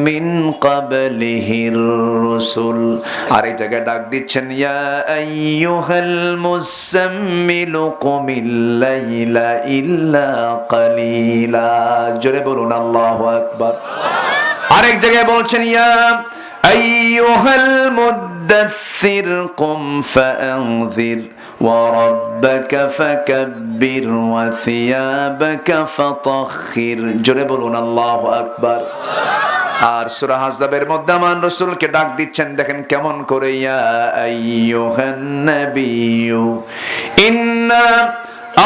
মিন ক্বাবলিহির রাসূল। আর এই জায়গায় ডাক দিচ্ছেন ইয়া আইয়ুহাল মুযাম্মিলু কুমিল লাইলা ইল্লা কালিলা। জোরে বলুন আল্লাহু আকবার। আরেক জায়গায় বলছেন ইয়া আইয়ুহাল মুদ্দাথির কুম ফাআনযির ওয়া রাব্বাকা ফাকাব্বির ওয়া সিয়াবাকা ফাতাহহির। জোরে বলুন আল্লাহু আকবার। আর সূরা হাজবের মধ্যে আমার রাসূলকে ডাক দিচ্ছেন, দেখেন কেমন করে ইয়া আইয়ুহান নাবিয়্যু ইন্না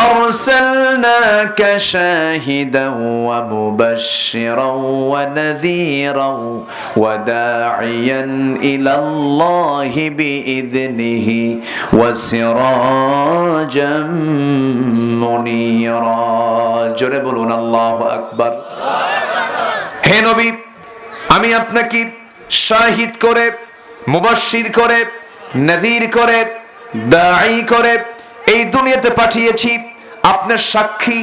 আরসালনাকা শাহিদাও ওয়া মুবাশশিরাও ওয়া নাযীরাও ওয়া দাঈয়ান ইলাল্লাহি বিইذনিহি ওয়া সিরাজাম মুনীরা। জোরে বলুন আল্লাহু আকবার। হে নবী, আমি আপনাকে শাহিদ করে, মুবাশশির করে, নাযীর করে, দাঈ করে এই দুনিয়াতে পাঠিয়েছি। আপনি সাক্ষী,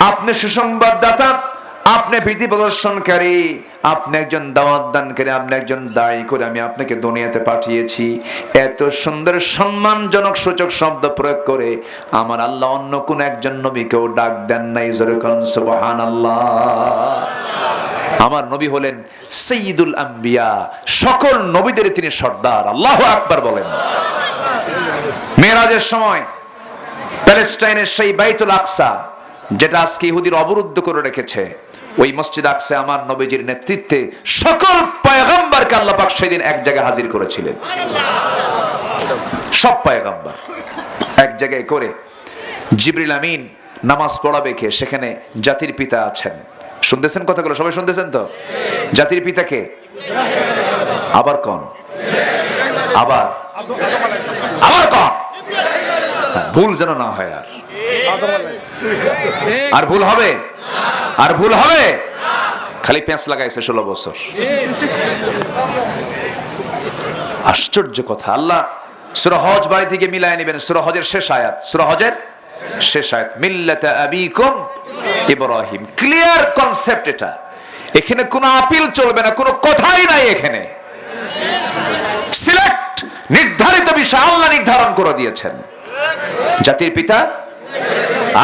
আপনি সুসংবাদদাতা, আপনি ভীতি প্রদর্শনকারী, আপনি একজন দাওয়াত দানকারী, আপনি একজন দায়ী করে আমি আপনাকে দুনিয়াতে পাঠিয়েছি। এত সুন্দর সম্মানজনক সূচক শব্দ প্রয়োগ করে আমার আল্লাহ অন্য কোন একজন নবীকেও ডাক দেন নাই। জোরে বলুন সুবহানাল্লাহ। আমার নবী হলেন সাইয়্যিদুল আম্বিয়া, সকল নবীদের তিনি সর্দার। আল্লাহু আকবার বলেন। মেরাজের সময় প্যালেস্টাইনের সেই বাইতুল আকসা, যেটা আজকে ইহুদিরা অবরুদ্ধ করে রেখেছে, ওই মসজিদ আকসা আমার নবীজির নেতৃত্বে সকল পয়গম্বরকে আল্লাহ পাক সেদিন এক জায়গায় হাজির করেছিলেন। সব পয়গম্বর এক জায়গায় করে জিবরিল আমিন নামাজ পড়াবে কে? সেখানে জাতির পিতা আছেন। শুনতেছেন কথাগুলো? সবাই শুনতেছেন তো? জাতির পিতাকে আবার কোন? আবার কোন? ভুল যেন না হয়। আর ভুল হবে? আর ভুল হবে? খালি পেঁচ লাগাইছে 16 বছর। আশ্চর্য কথা। আল্লাহ সূরা হজ বাড়ি থেকে মিলায় নেবেন। সূরা হজের শেষ আয়াত, সূরা হজের শেষ আয়াত, মিল্লাতা আবিকুম ইব্রাহিম। ক্লিয়ার কনসেপ্ট এটা। এখানে কোনো আপিল চলবে না, কোনো কথাই নাই। এখানে সিলেক্ট, নির্ধারিত বিষয় আল্লাহ নির্ধারণ করে দিয়েছেন। জাতির পিতা,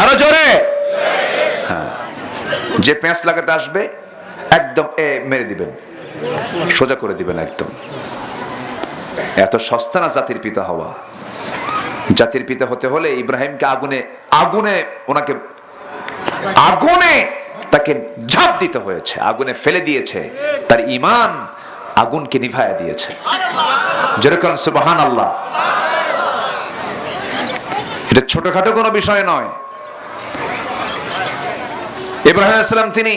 আরো জোরে। হ্যাঁ, যে পেঁচ লাগাতে আসবে একদম মেরে দিবেন, সোজা করে দিবেন একদম। এত সস্তা না জাতির পিতা হওয়া। জাতির পিতা হতে হলে ইব্রাহিমকে আগুনে তাকে ঝাঁপ দিতে হয়েছে, আগুনে ফেলে দিয়েছে। তার ঈমান আগুনকে নিভায়া দিয়েছে। যেরকম সুবহানাল্লাহ। এটা ছোটখাটো কোনো বিষয় নয়। ইব্রাহিম আলাইহিস সালাম তিনি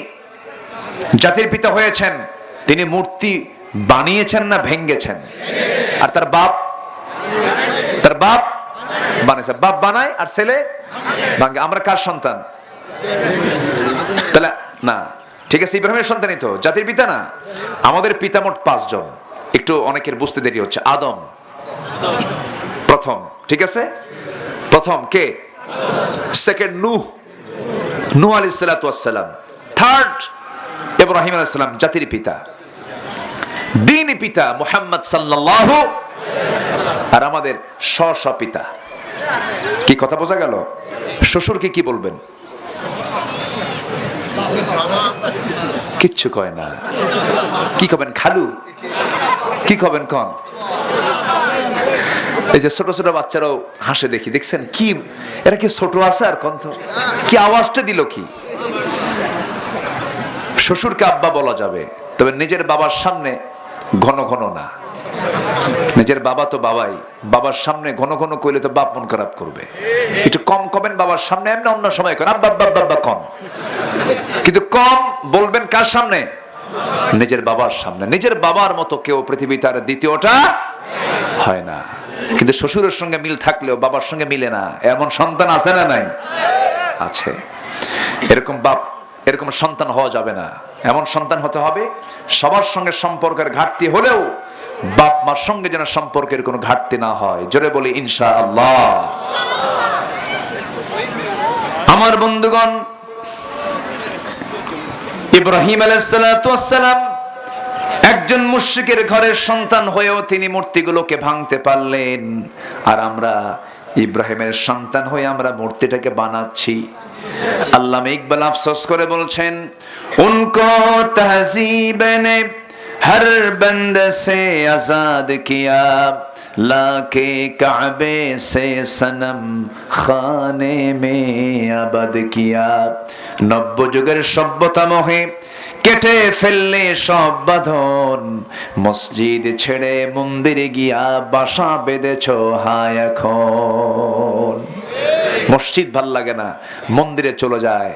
জাতির পিতা হয়েছেন। তিনি মূর্তি বানিয়েছেন না ভেঙ্গেছেন? আর তার বাপ বানাইছে। বাপ বানায় আর ছেলে ভাঙে। আমরা কার সন্তান? তাহলে না, ঠিক আছে, ইব্রাহিমের সন্তানই তো, জাতির পিতা না। আমাদের পিতা মোট 5 জন। একটু অনেকের বুঝতে দেরি হচ্ছে। আদম প্রথম, ঠিক আছে? প্রথম কে? সেকেন্ড নূহ আলাইহিস সালাতু ওয়াস সালাম। থার্ড ইব্রাহিম আলাইহিস সালাম, জাতির পিতা। দ্বিনী পিতা মুহাম্মদ সাল্লাল্লাহু। আর আমাদের পিতা। কি কথা বোঝা গেল? শ্বশুরকে কি বলবেন? কিচ্ছু কয় না। কি কবেন? খালু। কি কবেন? কন। এই যে ছোট ছোট বাচ্চারাও হাসে দেখি, দেখছেন কি? এরা কি ছোট আছে? আর কন্ত কি আওয়াজটা দিল কি? শ্বশুরকে আব্বা বলা যাবে, তবে নিজের বাবার সামনে ঘন ঘন না। নিজের বাবা তো বাবাই, বাবার সামনে ঘন ঘন কইলে তো বাপ মন খারাপ করবে। একটু কম কবেন বাবার সামনে, এমনি অন্য সময় করেন আব্বা আব্বা আব্বা কম। কিন্তু কম বলবেন কার সামনে? নিজের বাবার সামনে। নিজের বাবার মতো কেউ পৃথিবীতে আর দ্বিতীয়টা হয় না। কিন্তু শ্বশুরের সঙ্গে মিল থাকলেও বাবার সঙ্গে মিলে না, এমন সন্তান আছে না নাই? আছে। এরকম বাপ, এরকম সন্তান হওয়া যাবে না। এমন সন্তান হতে হবে সবার সঙ্গে সম্পর্কের ঘাটতি হলেও বাপ মার সঙ্গে যেন সম্পর্কের কোনো ঘাটতি না হয়। জোরে বলি ইনশাআল্লাহ। আমার বন্ধুগণ, ইব্রাহিম আলাইহিস সালাতু ওয়াস সালাম একজন মুশরিকের ঘরের সন্তান হয়েও তিনি মূর্তিগুলোকে ভাঙতে পারলেন, আর আমরা ইব্রাহিমের সন্তান হয়ে আমরা মূর্তিটাকে বানাচ্ছি। আল্লামা ইকবাল আফসোস করে বলছেন, উনকো তহযীব নে হর বন্দ সে আজাদ কিয়া, লাকে কাবে সে সনম খানে মে আবাদ কিয়া। নব্য যুগের সভ্যতা মোহে কেটে ফেললে সব বাঁধন, মসজিদ ছেড়ে মন্দিরে গিয়া বাসা বেঁধেছ হায় এখন। মসজিদ ভাল লাগে না, মন্দিরে চলে যায়।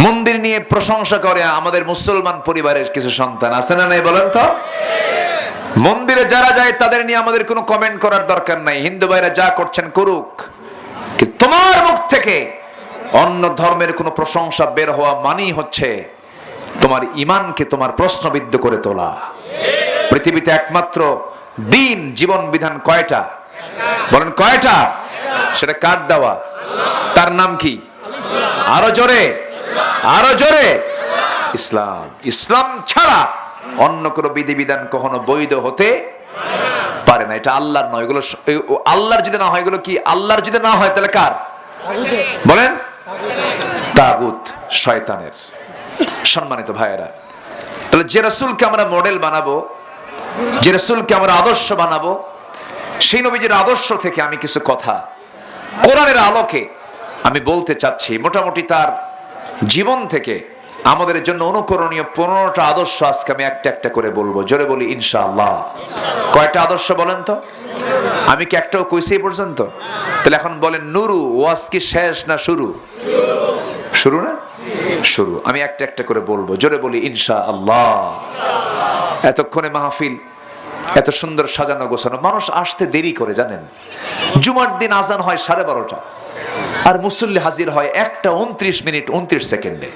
মন্দির নিয়ে প্রশংসা করে আমাদের মুসলমান পরিবারের কিছু সন্তান আছে না নাই বলেন তো? মন্দিরে যারা যায় তাদের নিয়ে আমাদের কোনো কমেন্ট করার দরকার নাই, হিন্দু ভাইরা যা করছেন করুক, কিন্তু তোমার মুখ থেকে অন্য ধর্মের কোনো প্রশংসা বের হওয়া মানেই হচ্ছে তোমার ঈমানকে তোমার প্রশ্নবিদ্ধ করে তোলা। পৃথিবীতে একমাত্র দিন, জীবন বিধান কয়টা বলেন? কয়টা? সেটা কার দেওয়া? তার নাম কি? আরো জোরে, আরো জোরে। ইসলাম। ইসলাম ছাড়া অন্য কোনো বিধিবিধান কখনো বৈধ হতে পারে না। এটা আল্লাহর নয়, এগুলো আল্লাহর যদি না হয়, এগুলো কি আল্লাহর যদি না হয় তাহলে কার বলেন? তাগুত, শয়তানের। সম্মানিত ভাইয়েরা, তাহলে যে রাসূলকে আমরা মডেল বানাবো, যে রাসূলকে আমরা আদর্শ বানাবো, সেই নবীজির আদর্শ থেকে আমি কিছু কথা কোরআনের আলোকে আমি বলতে চাচ্ছি। মোটামুটি তার জীবন থেকে আমাদের জন্য অনুকরণীয় 15টা আদর্শ আজকে আমি একটা একটা করে বলবো। জোরে বলি ইনশাআল্লাহ। কয়টা আদর্শ বলেন তো? আমি কি একটাও কইছি এই পর্যন্ত? তাহলে এখন বলেন, নুরু ওয়াজ কি শেষ না শুরু? শুরু না? শুরু। আমি একটা একটা করে বলবো। জোরে বলি ইনশাআল্লাহ। এতক্ষণে মাহফিল এত সুন্দর সাজানো গোছানো, মানুষ আসতে দেরি করে জানেন। জুমার দিন আজান হয় 12:30, আর মুসল্লি হাজির হয় 1:29 29 সেকেন্ডে।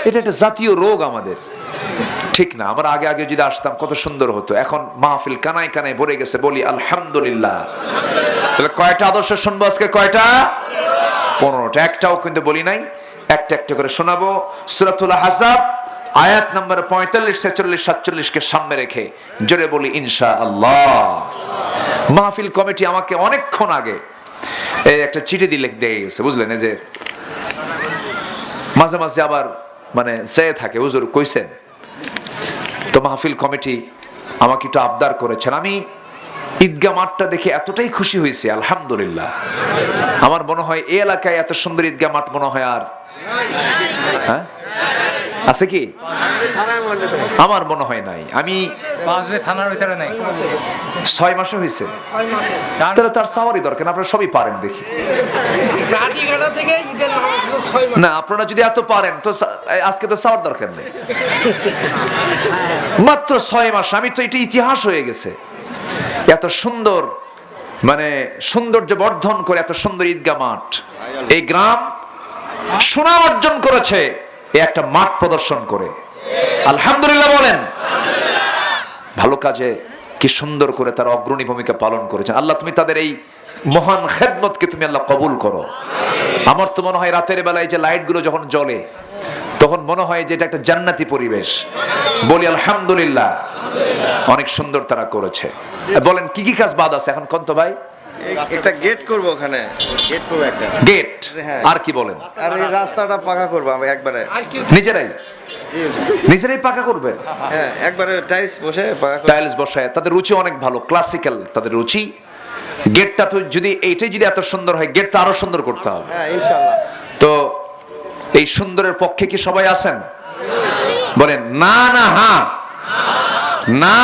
এটা একটা জাতীয় রোগ আমাদের, ঠিক না? আমরা আগে আগে যদি আসতাম কত সুন্দর হতো। এখন মাহফিল কানায় কানায় ভরে গেছে, বলি আলহামদুলিল্লাহ। তাহলে কয়টা আদর্শ শুনবো আজকে? কয়টা? 15টা। একটাও কিন্তু বলি নাই, একটা একটা করে শোনাবো। সূরাতুল আহজাব আয়াত নম্বর 45 46 47 কে সামনে রেখে জোরে বলি ইনশাআল্লাহ। মাহফিল কমিটি আমাকে অনেকক্ষণ আগে এই একটা চিঠি দিয়ে গেছে, বুঝলেন? এই যে মাঝে মাঝে আবার মানে চেয়ে থাকে, হুজুর কইছেন তো। মাহফিল কমিটি আমাকে একটু আবদার করেছেন। আমি ঈদগাহ মাঠটা দেখে এতটাই খুশি হয়েছি, আলহামদুলিল্লাহ। আমার মনে হয় এই এলাকায় এত সুন্দর ঈদগাহ মাঠ মনে হয় আর হ্যাঁ আছে কি? আমার মনে হয় নাই। আমি থানার ভিতরে নাই, 6 মাসে হয়েছে। তাহলে তার সাওয়ারই দরকার, আপনারা সবই পারেন দেখি না। আপনারা যদি এত পারেন তো আজকে তো সাওয়ার দরকার নেই। মাত্র 6 মাস। আমি তো এটা ইতিহাস হয়ে গেছে। এত সুন্দর মানে সৌন্দর্য বর্ধন করে এত সুন্দর ঈদগাহ মাঠ, এই গ্রাম সুনাম অর্জন করেছে এই একটা মাঠ প্রদর্শন করে। আলহামদুলিল্লাহ বলেন। ভালো কাজে কি সুন্দর করে তারা অগ্রণী ভূমিকা পালন করেছেন। আল্লাহ তুমি তাদের এই মহান খেদমতকে তুমি আল্লাহ কবুল করো। আমার তো মনে হয় রাতের বেলায় যে লাইটগুলো যখন জ্বলে তখন মনে হয় যে এটা একটা জান্নাতি পরিবেশ। বলি আলহামদুলিল্লাহ, অনেক সুন্দর তারা করেছে। বলেন কি কি কাজ বাদ আছে এখন? কোন তো ভাই? একটা গেট করব, ওখানে গেট করব একটা গেট। আর কি বলেন? আর এই রাস্তাটা পাকা করব আমি একবারে নিজেরাই পাকা করবেন? হ্যাঁ, একবারে টাইলস বসে পাকা করব। টাইলস বসায়। তাদের রুচি অনেক ভালো, ক্লাসিক্যাল তাদের রুচি। গেটটা তো যদি এইটাই যদি এত সুন্দর হয়, গেটটা আরো সুন্দর করতে হবে। হ্যাঁ ইনশাআল্লাহ। তো এই সুন্দরের পক্ষে কি সবাই আছেন? বলেন না না হ্যাঁ না।